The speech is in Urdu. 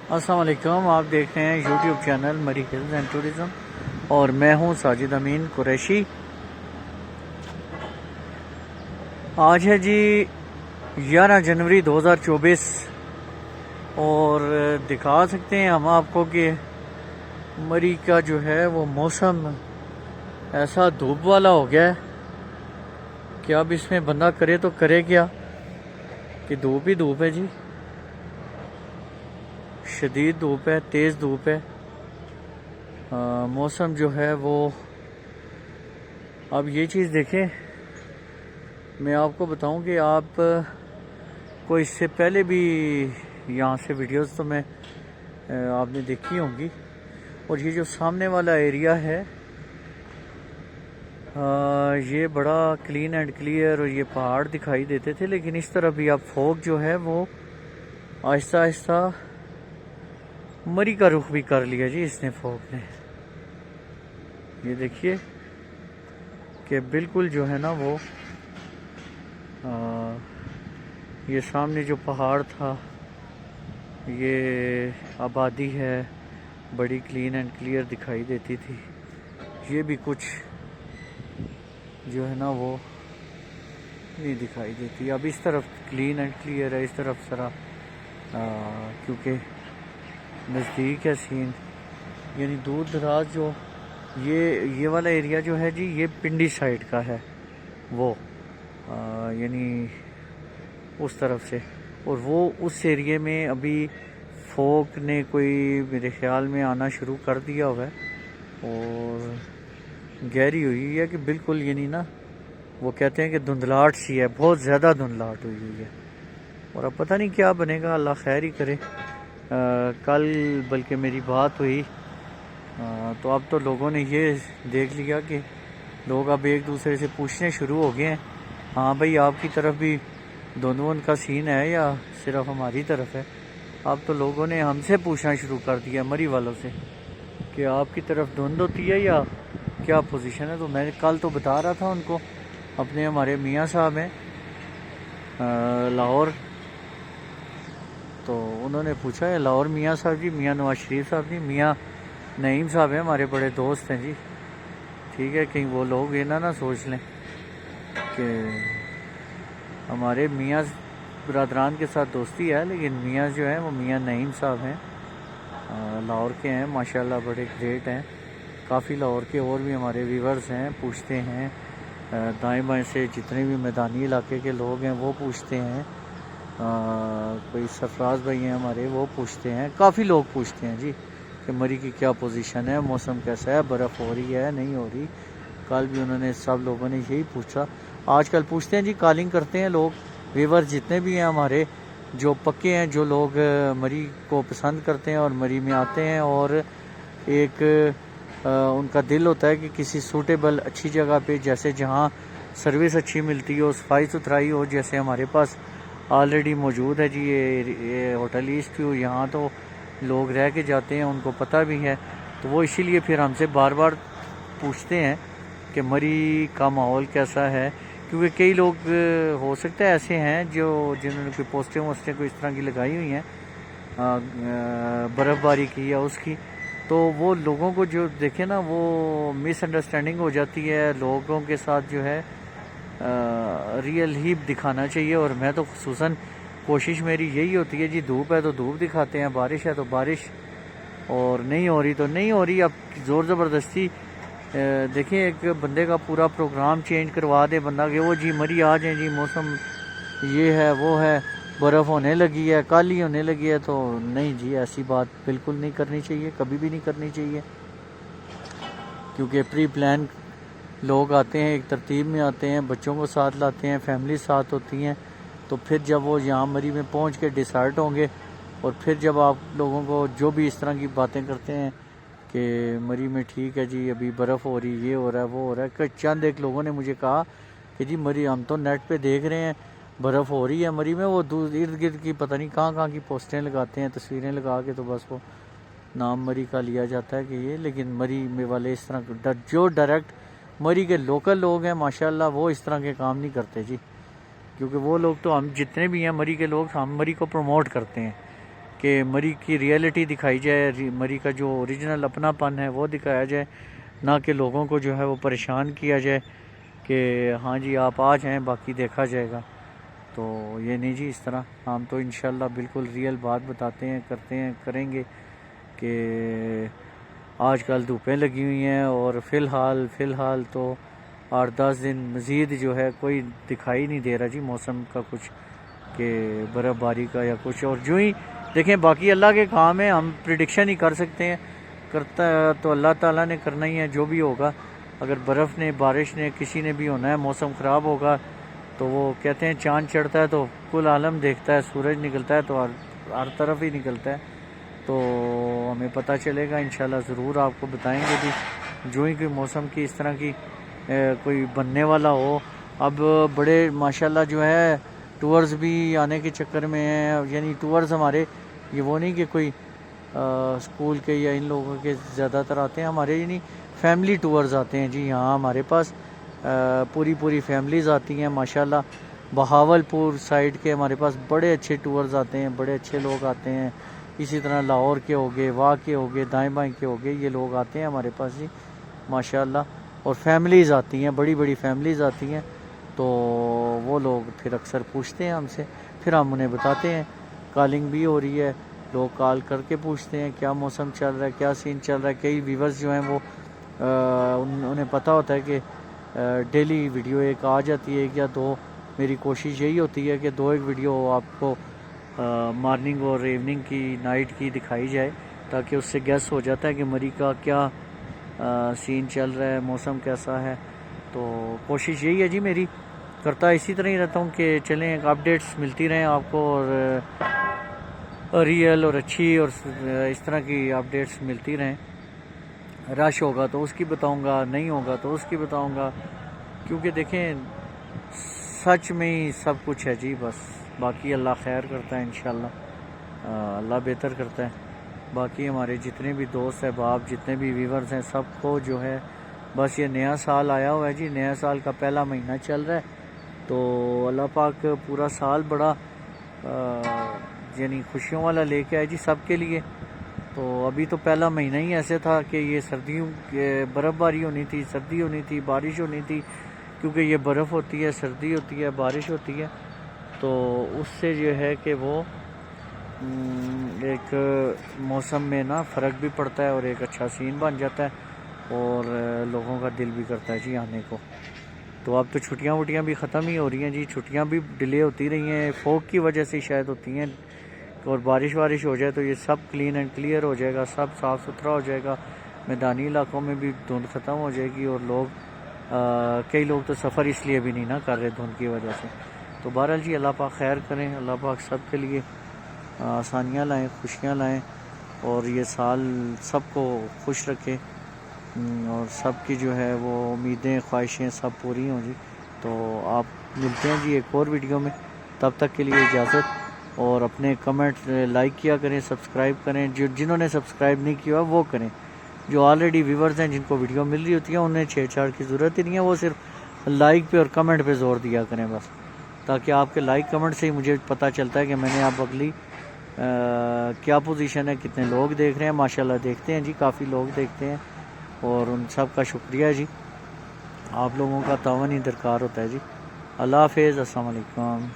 السلام علیکم، آپ دیکھ رہے ہیں YouTube channel Murree hills and tourism اور میں ہوں ساجد امین قریشی۔ آج ہے جی 11 جنوری 2024 اور دکھا سکتے ہیں ہم آپ کو کہ مری کا جو ہے وہ موسم ایسا دھوپ والا ہو گیا ہے کہ اب اس میں بندہ کرے تو کرے کیا، کہ دھوپ ہی دھوپ ہے جی، شدید دھوپ ہے، تیز دھوپ ہے۔ موسم جو ہے وہ اب یہ چیز دیکھیں، میں آپ کو بتاؤں کہ آپ کو اس سے پہلے بھی یہاں سے ویڈیوز تو میں آپ نے دیکھی ہوں گی، اور یہ جو سامنے والا ایریا ہے یہ بڑا کلین اینڈ کلیئر اور یہ پہاڑ دکھائی دیتے تھے، لیکن اس طرح بھی اب فوگ جو ہے وہ آہستہ آہستہ مری کا رخ بھی کر لیا جی اس نے، فوگ نے۔ یہ دیکھیے کہ بالکل جو ہے نا وہ یہ سامنے جو پہاڑ تھا، یہ آبادی ہے بڑی کلین اینڈ کلیئر دکھائی دیتی تھی، یہ بھی کچھ جو ہے نا وہ نہیں دکھائی دیتی اب۔ اس طرف کلین اینڈ کلیئر ہے، اس طرف ذرا کیونکہ نزدیک ہے سین، یعنی دور دراز جو یہ والا ایریا جو ہے جی یہ پنڈی سائیڈ کا ہے وہ، یعنی اس طرف سے، اور وہ اس ایریے میں ابھی فوگ نے کوئی میرے خیال میں آنا شروع کر دیا ہوا ہے، اور گہری ہوئی ہے کہ بالکل یعنی نا وہ کہتے ہیں کہ دھندلاہٹ سی ہے، بہت زیادہ دھندلاہٹ ہوئی ہے، اور اب پتہ نہیں کیا بنے گا، اللہ خیر ہی کرے۔ کل بلکہ میری بات ہوئی تو اب تو لوگوں نے یہ دیکھ لیا کہ لوگ اب ایک دوسرے سے پوچھنے شروع ہو گئے ہیں، ہاں بھئی آپ کی طرف بھی دھند کا سین ہے یا صرف ہماری طرف ہے؟ اب تو لوگوں نے ہم سے پوچھنا شروع کر دیا مری والوں سے کہ آپ کی طرف دھند ہوتی ہے یا کیا پوزیشن ہے؟ تو میں کل تو بتا رہا تھا ان کو، اپنے ہمارے میاں صاحب ہیں لاہور، تو انہوں نے پوچھا ہے لاہور میاں صاحب جی، میاں نواز شریف صاحب جی، میاں نعیم صاحب ہیں ہمارے بڑے دوست ہیں جی، ٹھیک ہے، کہیں وہ لوگ یہ نہ سوچ لیں کہ ہمارے میاں برادران کے ساتھ دوستی ہے، لیکن میاں جو ہیں وہ میاں نعیم صاحب ہیں، لاہور کے ہیں، ماشاءاللہ بڑے گریٹ ہیں، کافی لاہور کے اور بھی ہمارے ویورز ہیں، پوچھتے ہیں دائیں بائیں سے، جتنے بھی میدانی علاقے کے لوگ ہیں وہ پوچھتے ہیں، کوئی سرفراز بھائی ہیں ہمارے وہ پوچھتے ہیں، کافی لوگ پوچھتے ہیں جی کہ مری کی کیا پوزیشن ہے، موسم کیسا ہے، برف ہو رہی ہے نہیں ہو رہی۔ کل بھی انہوں نے سب لوگوں نے یہی پوچھا، آج کل پوچھتے ہیں جی، کالنگ کرتے ہیں لوگ، ویور جتنے بھی ہیں ہمارے جو پکے ہیں، جو لوگ مری کو پسند کرتے ہیں اور مری میں آتے ہیں، اور ایک ان کا دل ہوتا ہے کہ کسی سوٹیبل اچھی جگہ پہ، جیسے جہاں سروس اچھی ملتی ہو، صفائی ستھرائی ہو، جیسے ہمارے پاس آلریڈی موجود ہے جی یہ ہوٹل ایسٹ ویو، یہاں تو لوگ رہ کے جاتے ہیں، ان کو پتہ بھی ہے، تو وہ اسی لیے پھر ہم سے بار بار پوچھتے ہیں کہ مری کا ماحول کیسا ہے، کیونکہ کئی لوگ ہو سکتا ہے ایسے ہیں جنہوں نے کوئی پوسٹیں کوئی اس طرح کی لگائی ہوئی ہیں برف باری کی یا اس کی، تو وہ لوگوں کو جو دیکھیں نا وہ مس انڈرسٹینڈنگ ہو جاتی ہے، لوگوں کے ساتھ جو ہے ریئل ہی دکھانا چاہیے، اور میں تو خصوصاً کوشش میری یہی ہوتی ہے جی، دھوپ ہے تو دھوپ دکھاتے ہیں، بارش ہے تو بارش، اور نہیں ہو رہی تو نہیں ہو رہی۔ اب زور زبردستی دیکھیں ایک بندے کا پورا پروگرام چینج کروا دے بندہ کہ وہ جی مری آ جائیں جی، موسم یہ ہے وہ ہے، برف ہونے لگی ہے، کالی ہونے لگی ہے، تو نہیں جی، ایسی بات بالکل نہیں کرنی چاہیے، کبھی بھی نہیں کرنی چاہیے، کیونکہ پری پلان لوگ آتے ہیں، ایک ترتیب میں آتے ہیں، بچوں کو ساتھ لاتے ہیں، فیملی ساتھ ہوتی ہیں، تو پھر جب وہ یہاں مری میں پہنچ کے ڈیسائڈ ہوں گے، اور پھر جب آپ لوگوں کو جو بھی اس طرح کی باتیں کرتے ہیں کہ مری میں ٹھیک ہے جی ابھی برف ہو رہی، یہ ہو رہا ہے وہ ہو رہا ہے، کہ چند ایک لوگوں نے مجھے کہا کہ جی مری ہم تو نیٹ پہ دیکھ رہے ہیں برف ہو رہی ہے مری میں، وہ ارد گرد کی پتہ نہیں کہاں کی پوسٹیں لگاتے ہیں، تصویریں لگا کے، تو بس وہ نام مری کا لیا جاتا ہے کہ یہ، لیکن مری میں والے اس طرح جو ڈائریکٹ مری کے لوکل لوگ ہیں ماشاءاللہ وہ اس طرح کے کام نہیں کرتے جی، کیونکہ وہ لوگ تو ہم جتنے بھی ہیں مری کے لوگ، ہم مری کو پروموٹ کرتے ہیں، کہ مری کی ریئلٹی دکھائی جائے، مری کا جو اوریجنل اپنا پن ہے وہ دکھایا جائے، نہ کہ لوگوں کو جو ہے وہ پریشان کیا جائے کہ ہاں جی آپ آ جائیں باقی دیکھا جائے گا۔ تو یہ نہیں جی، اس طرح ہم تو انشاءاللہ بالکل ریئل بات بتاتے ہیں، کرتے ہیں، کریں گے کہ آج کل دھوپیں لگی ہوئی ہیں اور فی الحال تو 8-10 دن مزید جو ہے کوئی دکھائی نہیں دے رہا جی موسم کا کچھ کہ برف باری کا یا کچھ، اور جو ہی دیکھیں باقی اللہ کے کام ہیں، ہم پریڈکشن ہی کر سکتے ہیں، کرتا تو اللہ تعالیٰ نے کرنا ہی ہے جو بھی ہوگا۔ اگر برف نے، بارش نے، کسی نے بھی ہونا ہے، موسم خراب ہوگا تو وہ کہتے ہیں چاند چڑھتا ہے تو کل عالم دیکھتا ہے، سورج نکلتا ہے تو ہر طرف ہی نکلتا ہے، تو ہمیں پتہ چلے گا انشاءاللہ، ضرور آپ کو بتائیں گے جی جو ہی کوئی موسم کی اس طرح کی کوئی بننے والا ہو۔ اب بڑے ماشاءاللہ جو ہے ٹورز بھی آنے کے چکر میں ہیں، یعنی ٹورز ہمارے یہ وہ نہیں کہ کوئی اسکول کے یا ان لوگوں کے زیادہ تر آتے ہیں، ہمارے یعنی فیملی ٹورز آتے ہیں جی یہاں ہمارے پاس، پوری فیملیز آتی ہیں ماشاءاللہ۔ بہاول پور سائڈ کے ہمارے پاس بڑے اچھے ٹورز آتے ہیں، بڑے اچھے لوگ آتے ہیں، اسی طرح لاہور کے ہوگے، واہ کے ہوگے، دائیں بائیں کے ہوگے، یہ لوگ آتے ہیں ہمارے پاس جی ماشاءاللہ، اور فیملیز آتی ہیں، بڑی فیملیز آتی ہیں، تو وہ لوگ پھر اکثر پوچھتے ہیں ہم سے، پھر ہم انہیں بتاتے ہیں، کالنگ بھی ہو رہی ہے، لوگ کال کر کے پوچھتے ہیں کیا موسم چل رہا ہے، کیا سین چل رہا ہے۔ کئی ویورز جو ہیں وہ انہیں پتہ ہوتا ہے کہ ڈیلی ویڈیو ایک آ جاتی ہے، ایک یا دو، میری کوشش یہی ہوتی ہے کہ 2 ایک ویڈیو آپ کو مارننگ اور ایوننگ کی، نائٹ کی دکھائی جائے، تاکہ اس سے گیس ہو جاتا ہے کہ مری کا کیا سین چل رہا ہے، موسم کیسا ہے۔ تو کوشش یہی ہے جی میری، کرتا اسی طرح ہی رہتا ہوں کہ چلیں اپڈیٹس ملتی رہیں آپ کو، اور ریئل اور اچھی اور اس طرح کی اپڈیٹس ملتی رہیں۔ رش ہوگا تو اس کی بتاؤں گا، نہیں ہوگا تو اس کی بتاؤں گا، کیونکہ دیکھیں سچ میں ہی سب کچھ ہے جی، بس باقی اللہ خیر کرتا ہے انشاءاللہ، اللہ بہتر کرتا ہے۔ باقی ہمارے جتنے بھی دوست احباب، جتنے بھی ویورز ہیں، سب کو جو ہے بس یہ نیا سال آیا ہوا ہے جی، نیا سال کا پہلا مہینہ چل رہا ہے، تو اللہ پاک پورا سال بڑا یعنی خوشیوں والا لے کے آئے جی سب کے لیے۔ تو ابھی تو پہلا مہینہ ہی ایسے تھا کہ یہ سردیوں برف باری ہونی تھی، سردی ہونی تھی، بارش ہونی تھی، کیونکہ یہ برف ہوتی ہے، سردی ہوتی ہے، بارش ہوتی ہے، تو اس سے جو ہے کہ وہ ایک موسم میں نا فرق بھی پڑتا ہے اور ایک اچھا سین بن جاتا ہے، اور لوگوں کا دل بھی کرتا ہے جی آنے کو۔ تو اب تو چھٹیاں وٹیاں بھی ختم ہی ہو رہی ہیں جی، چھٹیاں بھی ڈیلے ہوتی رہی ہیں، فوگ کی وجہ سے شاید ہوتی ہیں، اور بارش وارش ہو جائے تو یہ سب کلین اینڈ کلیئر ہو جائے گا، سب صاف ستھرا ہو جائے گا، میدانی علاقوں میں بھی دھند ختم ہو جائے گی، اور کئی لوگ تو سفر اس لیے بھی نہیں نہ کر رہے دھند کی وجہ سے۔ تو بہرحال جی اللہ پاک خیر کریں، اللہ پاک سب کے لیے آسانیاں لائیں، خوشیاں لائیں، اور یہ سال سب کو خوش رکھے، اور سب کی جو ہے وہ امیدیں، خواہشیں سب پوری ہوں جی۔ تو آپ ملتے ہیں جی ایک اور ویڈیو میں، تب تک کے لیے اجازت، اور اپنے کمنٹ لائک کیا کریں، سبسکرائب کریں، جنہوں نے سبسکرائب نہیں کیا وہ کریں، جو آلریڈی ویورز ہیں جن کو ویڈیو مل رہی ہوتی ہے انہیں چھیڑ چھاڑ کی ضرورت ہی نہیں ہے، وہ صرف لائک پہ اور کمنٹ پہ زور دیا کریں بس، تاکہ آپ کے لائک کمنٹ سے ہی مجھے پتہ چلتا ہے کہ میں نے آپ اگلی کیا پوزیشن ہے، کتنے لوگ دیکھ رہے ہیں، ماشاءاللہ دیکھتے ہیں جی، کافی لوگ دیکھتے ہیں، اور ان سب کا شکریہ جی، آپ لوگوں کا تعاون ہی درکار ہوتا ہے جی۔ اللہ حافظ، السلام علیکم۔